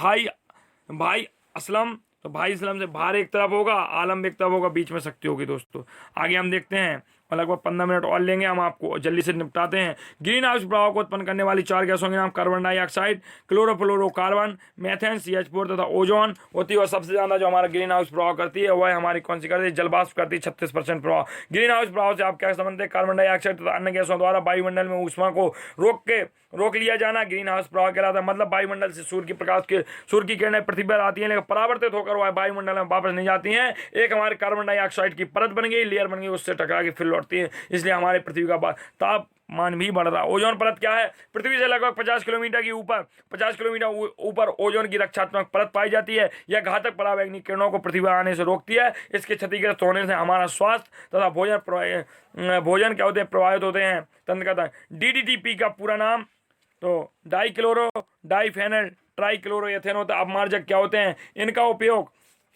भाई असलम, तो भाई असलम से भार एक तरफ होगा, आलम एक तरफ होगा, बीच में शक्ति होगी। दोस्तों आगे हम देखते हैं, और लगभग 15 मिनट और लेंगे, हम आपको जल्दी से निपटाते हैं। ग्रीन हाउस प्रभाव को उत्पन्न करने वाली 4 गैसों के नाम carbon dioxide, chlorofluorocarbon, methane, CH4 तथा ओजोन होती है। और सबसे ज़्यादा जो हमारा ग्रीन हाउस प्रभाव करती है वह हमारी कौन सी करती है? जलवाष्प करती है, 36% प्रभाव। ग्रीन हाउस प्रभाव से आप क्या समझते हैं? कार्बन डाइऑक्साइड तथा अन्य गैसों द्वारा वायुमंडल में ऊष्मा को रोक लिया जाना ग्रीन हाउस प्रभाव कहलाता है। मतलब वायुमंडल से सूर्य की किरणें पृथ्वी पर आती हैं, लेकिन परावर्तित होकर वह वायुमंडल में वापस नहीं जाती हैं। एक हमारे कार्बन डाइऑक्साइड की परत बन गई, लेयर बन गई, उससे टकरा के फिर लौटती है। इसलिए हमारे पृथ्वी का ताप मान भी बढ़ रहा। ओजोन परत क्या है? पृथ्वी से लगभग 50 किलोमीटर की ऊपर 50 किलोमीटर ऊपर ओजोन की रक्षात्मक परत पाई जाती है। यह घातक पराबैंगनी किरणों को पृथ्वी पर आने से रोकती है। इसके क्षतिग्रस्त होने से हमारा स्वास्थ्य तथा भोजन क्या होते हैं? प्रभावित होते हैं। तंत्र का DDTP का पूरा नाम तो डाइक्लोरो डाइफेनल ट्राइक्लोरोएथेन होता है। अपमार्जक क्या होते हैं?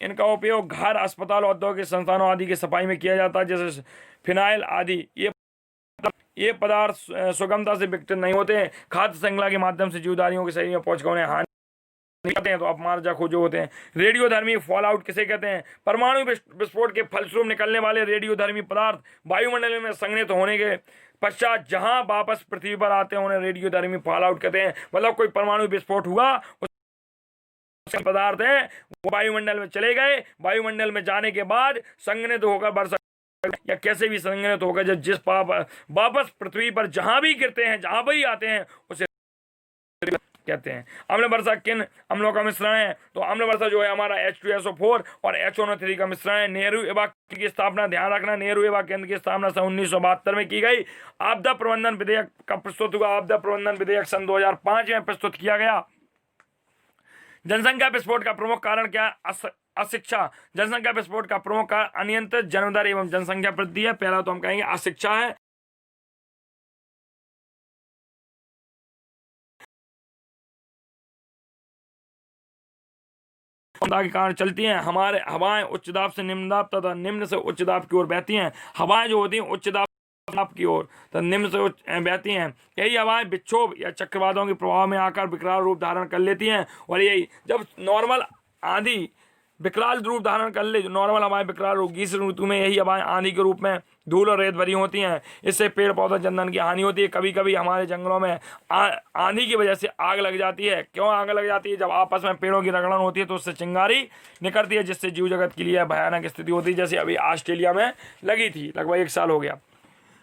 इनका उपयोग घर, अस्पताल, औद्योगिक संस्थानों आदि की सफाई में किया जाता है, जैसे फिनाइल आदि। ये पदार्थ सुगमता से विकसित नहीं होते हैं। खाद्य श्रृंखला के माध्यम से जीवधारियों के शरीर में पहुंचकर उन्हें हानि करते हैं। तो अपमार्जक जो होते हैं। रेडियोधर्मी फॉलआउट किसे कहते हैं? परमाणु विस्फोट के फलस्वरूप निकलने वाले रेडियोधर्मी पदार्थ वायुमंडल में संघनित होने के पश्चात जहां वापस पृथ्वी पर आते हैं उन्हें रेडियोधर्मी फॉलआउट कहते हैं। मतलब कोई परमाणु विस्फोट हुआ, पदार्थ है वो वायुमंडल में चले गए, वायुमंडल में जाने के बाद संघनित होकर वर्षा या कैसे भी संघनित होकर जब जिस वापस पृथ्वी पर जहां भी गिरते हैं, जहां भी आते हैं, उसे कहते हैं। अम्ल वर्षा किन अम्लों का मिश्रण है? तो अम्ल वर्षा जो है हमारा H2SO4 और HNO3 का मिश्रण है। नेहरू युवा केंद्र की स्थापना, ध्यान रखना, नेहरू युवा केंद्र की स्थापना सन 1972 में की गई। आपदा प्रबंधन विधेयक का प्रस्तुत हुआ। आपदा प्रबंधन विधेयक सन 2005 में प्रस्तुत किया गया। जनसंख्या विस्फोट का प्रमुख कारण क्या है? अशिक्षा। जनसंख्या विस्फोट का प्रमुख कारण अनियंत्रित जन्म दर एवं जनसंख्या वृद्धि है। पहला तो हम कहेंगे अशिक्षा है। के कारण चलती हैं। हमारे हवाएं उच्च दाब से निम्न दाब तथा निम्न से उच्च दाब की ओर बहती हैं। हवाएं जो होती हैं उच्च दाब की ओर तथा निम्न से उच्च बहती हैं। यही हवाएं विक्षोभ या चक्रवातों के प्रभाव में आकर विकराल रूप धारण कर लेती हैं। और यही जब नॉर्मल आंधी विकराल रूप धारण कर ले, जो नॉर्मल हवाएं विकराल रूप, ग्रीष्म ऋतु में यही हवाएं आंधी के रूप में धूल और रेत भरी होती हैं। इससे पेड़ पौधा जंगल की हानि होती है। कभी कभी हमारे जंगलों में आंधी की वजह से आग लग जाती है। क्यों आग लग जाती है? जब आपस में पेड़ों की रगड़न होती है तो उससे चिंगारी निकलती है, जिससे जीव जगत के लिए भयानक स्थिति होती है, जैसे अभी ऑस्ट्रेलिया में लगी थी, लगभग 1 साल हो गया।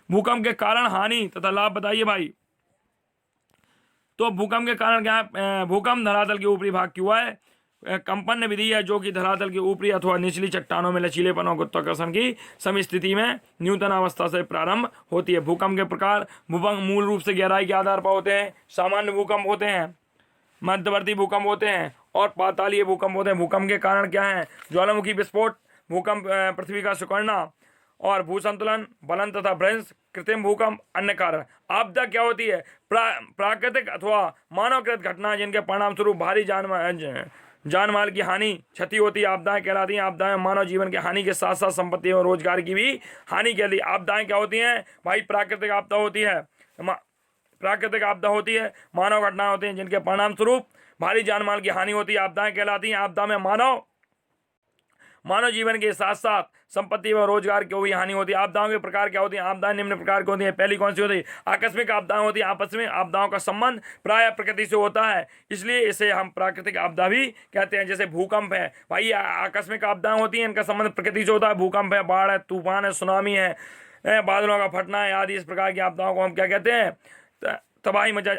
भूकंप के कारण हानि तथा लाभ बताइए भाई। तो भूकंप के कारण क्या है? भूकंप धरातल के ऊपरी भाग की हुआ है। कंपन विधि है जो कि धरातल की ऊपरी अथवा निचली चट्टानों में लचीलेपन और गुरुत्वाकर्षण की समस्थिति में न्यूनतम अवस्था से प्रारंभ होती है। भूकंप के प्रकार भूकंप मूल रूप से गहराई के आधार पर होते हैं। सामान्य भूकंप होते हैं, मध्यवर्ती भूकंप होते हैं और पातालीय भूकंप होते हैं। भूकंप के कारण क्या है? ज्वालामुखी विस्फोट, भूकंप, पृथ्वी का सिकुड़ना और भूसंतुलन, बलन तथा भ्रंश, कृत्रिम भूकंप। अन्य कारण आपदा क्या होती है? प्राकृतिक अथवा मानवकृत घटना जिनके परिणाम स्वरूप भारी जान माल की हानि, क्षति होती है, आपदाएं कहलाती हैं। आपदाएं मानव जीवन की हानि के साथ साथ संपत्ति और रोजगार की भी हानि कहती है। आपदाएं क्या होती हैं भाई? प्राकृतिक आपदा होती है, प्राकृतिक आपदा होती है, मानव घटनाएं होती हैं जिनके परिणाम स्वरूप भारी जान माल की हानि होती है, आपदाएं कहलाती हैं। आपदा में मानव जीवन के साथ साथ संपत्ति व रोजगार की भी हानि होती है। आपदाओं के प्रकार क्या होती हैं? आपदाएं निम्न प्रकार की होती हैं। पहली कौन सी होती है? आकस्मिक आपदाएं होती हैं। आकस्मिक आपदाओं का संबंध प्राय प्रकृति से होता है, इसलिए इसे हम प्राकृतिक आपदा भी कहते हैं। जैसे भूकंप है भाई, आकस्मिक आपदाएं होती हैं, इनका संबंध प्रकृति से होता है। भूकंप है, बाढ़ है, तूफान है, सुनामी है, बादलों का फटना है आदि। इस प्रकार की आपदाओं को हम क्या कहते हैं? तबाही मचा।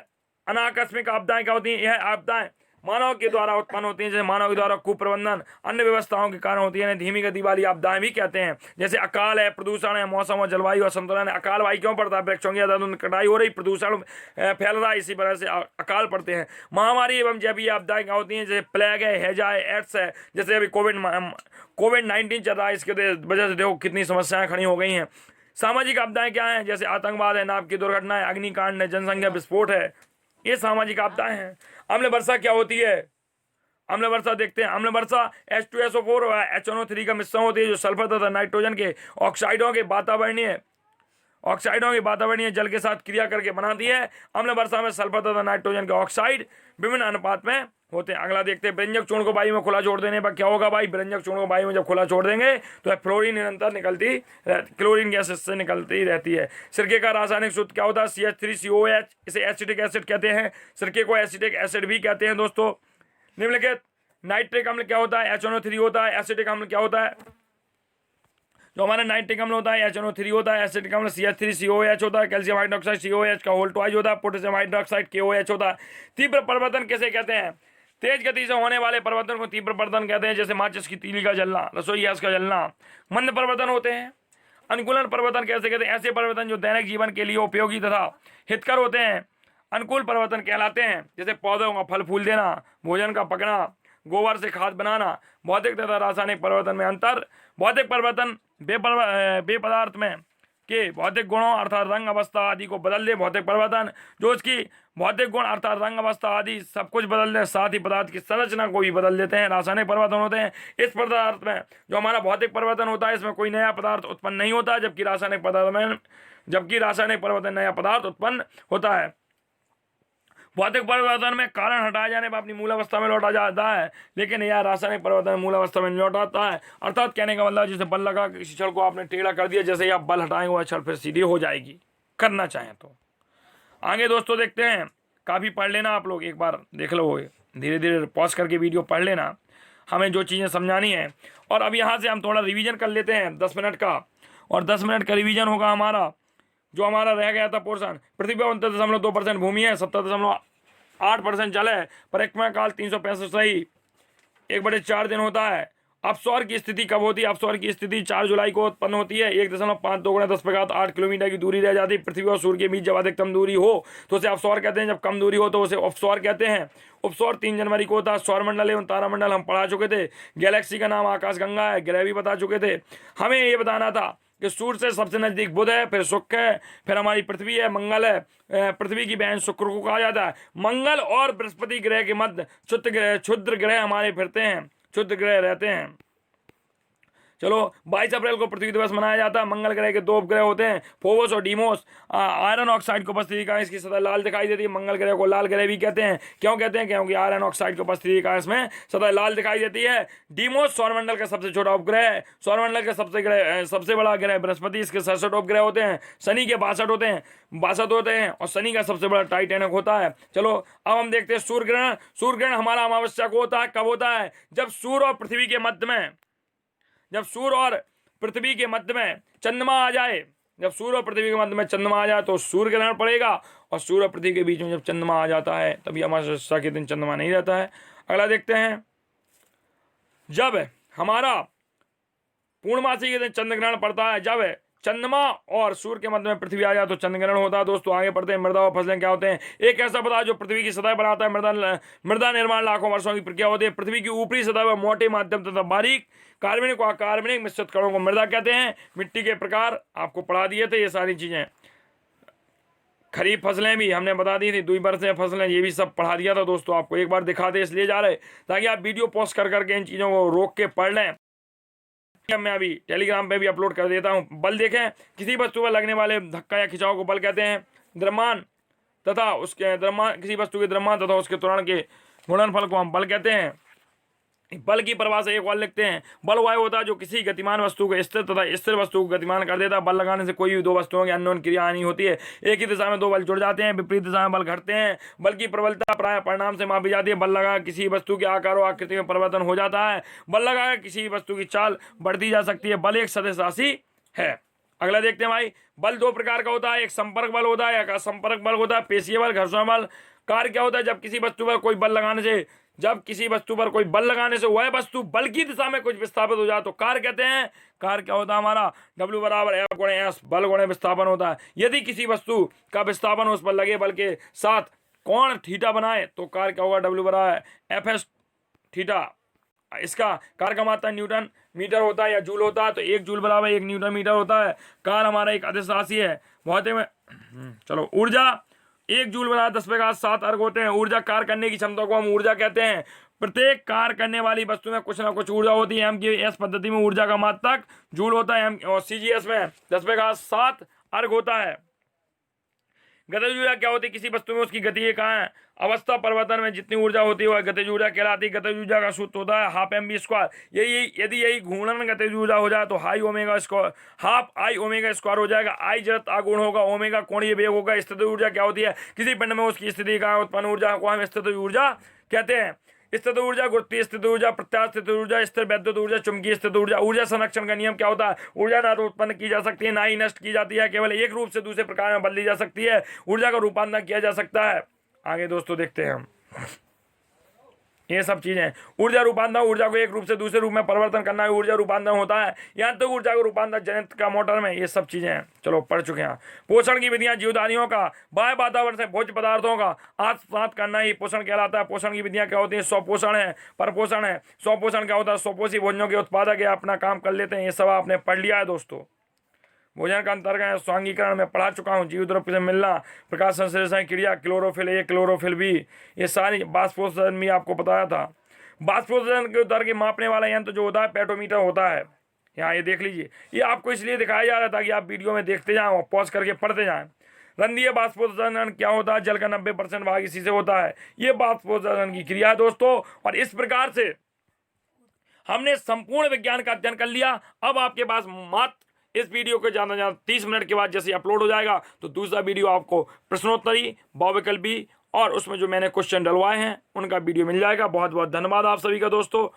अनाकस्मिक आपदाएं क्या होती हैं? यह आपदाएं मानव के द्वारा उत्पन्न होती हैं, जैसे मानव के द्वारा कुप्रबंधन, अन्य व्यवस्थाओं के कारण होती है। धीमी गति वाली आपदाएं भी कहते हैं, जैसे अकाल है, प्रदूषण है, मौसम और जलवायु असंतुलन है। अकाल भाई क्यों पड़ता है? वृक्षों की ज्यादा कटाई हो रही, प्रदूषण फैल रहा है, इसी वजह से अकाल पड़ते हैं। महामारी एवं जैविक आपदाएं क्या होती हैं? जैसे प्लेग है, हैजा है, एड्स है। जैसे अभी कोविड-19 चल रहा है, इसके वजह से देखो कितनी समस्याएं खड़ी हो गई हैं। सामाजिक आपदाएं क्या हैं? जैसे आतंकवाद है, नाव की दुर्घटना है, अग्निकांड है, जनसंख्या विस्फोट है, ये सामाजिक आपदाएं हैं। अम्ल वर्षा क्या होती है? अम्ल वर्षा देखते हैं। अम्ल वर्षा H2SO4 और HNO3 का मिश्रण होती है, जो सल्फर तथा नाइट्रोजन के ऑक्साइडों के वातावरणीय जल के साथ क्रिया करके बनाती है। अम्ल वर्षा में सल्फर तथा नाइट्रोजन के ऑक्साइड विभिन्न अनुपात में होते हैं। अगला देखते हैं, व्यंजक चूर्ण को वायु में खुला छोड़ देने पर क्या होगा भाई? व्यंजक चूर्ण को वायु में जब खुला छोड़ देंगे तो फ्लोरीन निरंतर निकलती, क्लोरीन गैस इससे निकलती रहती है। सिरके का रासायनिक सूत्र क्या होता है? CH3COH। इसे एसिटिक एसिड कहते हैं। सिरके को एसिटिक एसिड भी कहते हैं दोस्तों। निम्नलिखित नाइट्रिक अम्ल क्या होता है? HNO3 होता है। एसिटिक अम्ल क्या होता है? जो हमारा नाइट्रिक अम्ल होता है HNO3 होता है। एसिटिक अम्ल CH3COH होता है। कैल्शियम हाइड्रोक्साइड COH का होल ट्वाइस होता है। पोटेशियम हाइड्रोक्साइड KOH होता है। तीव्र परिवर्तन किसे कहते हैं? तेज गति से होने वाले परिवर्तन को तीव्र परिवर्तन कहते हैं, जैसे माचिस की तीली का जलना, रसोई गैस का जलना। मंद परिवर्तन होते हैं। अनुकूलन परिवर्तन कैसे कहते हैं? ऐसे परिवर्तन जो दैनिक जीवन के लिए उपयोगी तथा हितकर होते हैं अनुकूल परिवर्तन कहलाते हैं। जैसे पौधों का फल फूल देना, भोजन का पकना, गोबर से खाद बनाना। भौतिक तथा रासायनिक परिवर्तन में अंतर। भौतिक परिवर्तन बे पदार्थ में के भौतिक गुणों अर्थात रंग अवस्था आदि को बदल दे। भौतिक परिवर्तन जो उसकी भौतिक गुण अर्थात रंग अवस्था आदि सब कुछ बदल दे, साथ ही पदार्थ की संरचना को भी बदल देते हैं। रासायनिक परिवर्तन होते हैं इस पदार्थ में जो हमारा भौतिक परिवर्तन होता है, इसमें कोई नया पदार्थ उत्पन्न नहीं होता, जबकि रासायनिक परिवर्तन नया पदार्थ उत्पन्न होता है। भौतिक परिवर्तन में कारण हटाए जाने पर अपनी मूल अवस्था में लौटा जाता है, लेकिन यह रासायनिक परिवर्तन मूल अवस्था में नहीं लौटाता है। अर्थात कहने का मतलब जैसे बल लगा किसी छड़ को आपने टेढ़ा कर दिया, जैसे ही आप बल हटाएंगे वह छड़ फिर सीधी हो जाएगी, करना चाहें तो। आगे दोस्तों देखते हैं, काफ़ी पढ़ लेना आप लोग, एक बार देख लो, धीरे धीरे पॉज करके वीडियो पढ़ लेना, हमें जो चीज़ें समझानी है। और अब यहाँ से हम थोड़ा रिवीजन कर लेते हैं 10 मिनट का, और 10 मिनट का रिवीजन होगा हमारा जो हमारा रह गया था पोर्शन। पृथ्वी पर 29.2% भूमि है, 70.8% जल है, परिक्रमा काल 365 सही 1/4 दिन होता है। अपसौर की स्थिति कब होती है? अपसौर की स्थिति 4 जुलाई को उत्पन्न होती है। 1.52 × 10⁸ किलोमीटर की दूरी रह जाती है। पृथ्वी और सूर्य के बीच जब अधिकतम दूरी हो तो उसे अपसौर कहते हैं, जब कम दूरी हो तो उसे उपसौर कहते हैं। उपसौर 3 जनवरी को होता है। सौरमंडल एवं तारामंडल हम पढ़ा चुके थे। गैलेक्सी का नाम आकाशगंगा है, ग्रह भी बता चुके थे। हमें ये बताना था कि सूर्य से सबसे नजदीक बुध है, फिर शुक्र है, फिर हमारी पृथ्वी है, मंगल है। पृथ्वी की बहन शुक्र को कहा जाता है। मंगल और बृहस्पति ग्रह के मध्य क्षुद्र ग्रह हमारे फिरते हैं, क्षुद्र ग्रह रहते हैं। चलो 22 अप्रैल को पृथ्वी दिवस मनाया जाता है। मंगल ग्रह के 2 उपग्रह होते हैं, फोबोस और डीमोस। आयरन ऑक्साइड की उपस्थिति का इसकी सतह लाल दिखाई देती है। मंगल ग्रह को लाल ग्रह भी कहते हैं। क्यों कहते हैं? क्योंकि आयरन ऑक्साइड की उपस्थिति का इसमें सतह लाल दिखाई देती है। डीमोस सौरमंडल का सबसे छोटा उपग्रह है। सौरमंडल का सबसे बड़ा ग्रह बृहस्पति, इसके 67 उपग्रह होते हैं। शनि के 62 होते हैं और शनि का सबसे बड़ा टाइटैनिक होता है। चलो अब हम देखते हैं सूर्य ग्रहण। सूर्य ग्रहण हमारा अमावस्या को होता है। कब होता है? जब सूर्य और पृथ्वी के मध्य में चंद्रमा आ जाए। जब सूर्य और पृथ्वी के मध्य में चंद्रमा आ जाए तो सूर्य ग्रहण पड़ेगा, और सूर्य और पृथ्वी के बीच में जब चंद्रमा आ जाता है तभी अमावस्या के दिन चंद्रमा नहीं रहता है। अगला देखते हैं, जब हमारा पूर्णमासी के दिन चंद्र ग्रहण पड़ता है, जब चंद्रमा और सूर्य के मध्य में पृथ्वी आ जाए तो चंद्र ग्रहण होता है। दोस्तों आगे पढ़ते हैं, मृदा और फसलें क्या होते हैं। एक ऐसा पदार्थ जो पृथ्वी की सतह बनाता है। मृदा निर्माण लाखों वर्षों की प्रक्रिया होती है। पृथ्वी की ऊपरी सतह पर मोटे, माध्यम तथा बारीक कार्बनिक और अकार्बनिक मिश्रित कणों को मृदा कहते हैं। मिट्टी के प्रकार आपको पढ़ा दिए थे ये सारी चीजें। खरीफ फसलें भी हमने बता दी थी, 2 बरसें फसलें, ये भी सब पढ़ा दिया था दोस्तों। आपको एक बार दिखाते इसलिए जा रहे ताकि आप वीडियो पॉज कर करके इन चीज़ों को रोक के पढ़ लें। मैं अभी टेलीग्राम पे भी अपलोड कर देता हूँ। बल देखें, किसी वस्तु पर लगने वाले धक्का या खिंचाव को बल कहते हैं। द्रव्यमान तथा किसी वस्तु के द्रव्यमान तथा उसके त्वरण के गुणनफल को हम बल कहते हैं। बल की परिभाषा एक और लिखते हैं, बल वह होता है जो किसी गतिमान वस्तु को स्थिर तथा स्थिर वस्तु को गतिमान कर देता है। बल लगाने से कोई भी 2 वस्तुओं की अन्योन्य क्रिया नहीं होती है। एक ही दिशा में 2 बल जुड़ जाते हैं, विपरीत दिशा में बल घटते हैं। बल की प्रबलता प्राय परिणाम से मापी जाती है। बल लगा किसी वस्तु के आकार और आकृति में परिवर्तन हो जाता है। बल लगा किसी वस्तु की चाल बढ़ती जा सकती है। बल एक सदिश राशि है। अगला देखते हैं भाई, बल 2 प्रकार का होता है। एक संपर्क बल होता है, एक असंपर्क बल होता है। पेशीय बल, घर्षण बल। कार्य क्या होता है? जब किसी वस्तु पर कोई बल लगाने से वह वस्तु बल की दिशा में कुछ विस्थापित हो जाए तो कार्य कहते हैं। कार्य क्या होता है हमारा? W = F × S, बल गुणे विस्थापन होता है। यदि किसी वस्तु का विस्थापन उस पर लगे बल के साथ कोण थीटा बनाए तो कार्य क्या होगा? W = FS theta. इसका कार्य का मात्रा न्यूटन मीटर होता है या जूल होता है, तो 1 जूल = 1 न्यूटन मीटर होता है। कार्य हमारा एक अदिश राशि है। भौतिक में चलो ऊर्जा 1 जूल = 10⁻7 अर्ग होते हैं। ऊर्जा कार्य करने की क्षमता को हम ऊर्जा कहते हैं। प्रत्येक कार्य करने वाली वस्तु में कुछ ना कुछ ऊर्जा होती है। MKS पद्धति में ऊर्जा का मात्रक जूल होता है और CGS में 10⁻7 अर्ग होता है। गतिज ऊर्जा क्या होती है? किसी वस्तु में उसकी गति का अवस्था परिवर्तन में जितनी ऊर्जा होती है वह गतिज ऊर्जा कहलाती है। गतिज ऊर्जा का सूत्र होता है 12 mv²। यदि घूर्णन गतिज ऊर्जा हो जाए तो ½ I ओमेगा² हो जाएगा। I जड़त्व आघूर्ण होगा, ओमेगा कोणीय वेग होगा। स्थितिज ऊर्जा क्या होती है? किसी पिंड में उसकी स्थिति का उत्पन्न ऊर्जा को हम स्थितिज ऊर्जा कहते हैं। स्थित ऊर्जा, गुरुत्वीय स्थित ऊर्जा, प्रत्यास्थ स्थित ऊर्जा, स्थिर वैद्युत ऊर्जा, चुंबकीय स्थित ऊर्जा। ऊर्जा संरक्षण का नियम क्या होता है? ऊर्जा ना तो उत्पन्न की जा सकती है ना ही नष्ट की जाती है, केवल एक रूप से दूसरे प्रकार में बदली जा सकती है। ऊर्जा का रूपांतरण किया जा सकता है। आगे दोस्तों देखते हैं हम, ये सब चीजें। ऊर्जा रूपांतरण, ऊर्जा को एक रूप से दूसरे रूप में परिवर्तन करना है, ऊर्जा रूपांतरण होता है। यहाँ तो ऊर्जा को रूपांतरण जनित का मोटर में, ये सब चीजें हैं। चलो पढ़ चुके हैं। पोषण की विधियां, जीवधारियों का बाह्य वातावरण से भोज्य पदार्थों का आत्मसात करना ही पोषण कहलाता है। पोषण की विधियां क्या होती है? स्वपोषण है, परपोषण है। स्वपोषण क्या होता है? स्वपोषी भोजनों के उत्पादक है, अपना काम कर लेते हैं। ये सब आपने पढ़ लिया है दोस्तों। भोजन का अंतर्गत स्वांगीकरण में पढ़ा चुका हूँ, जीव द्रव्य से मिलना, प्रकाश संश्लेषण क्रिया, क्लोरोफिल ए, क्लोरोफिल बी, ये सारी। बाष्पोत्सर्जन भी आपको बताया था। बाष्पोत्सर्जन के दर के मापने वाला यंत्र जो होता है पेटोमीटर होता है। यहाँ ये देख लीजिए, ये आपको इसलिए दिखाया जा रहा था कि आप वीडियो में देखते जाएं और पॉज करके पढ़ते जाएं। रंध्रीय बाष्पोत्सर्जन क्या होता है? जल का 90% भाग इसी से होता है। ये बाष्पोत्सर्जन की क्रिया है दोस्तों। और इस प्रकार से हमने संपूर्ण विज्ञान का अध्ययन कर लिया। अब आपके पास मात्र इस वीडियो को ज़्यादा 30 मिनट के बाद जैसे अपलोड हो जाएगा तो दूसरा वीडियो आपको प्रश्नोत्तरी, बहुविकल्पी और उसमें जो मैंने क्वेश्चन डलवाए हैं उनका वीडियो मिल जाएगा। बहुत बहुत धन्यवाद आप सभी का दोस्तों।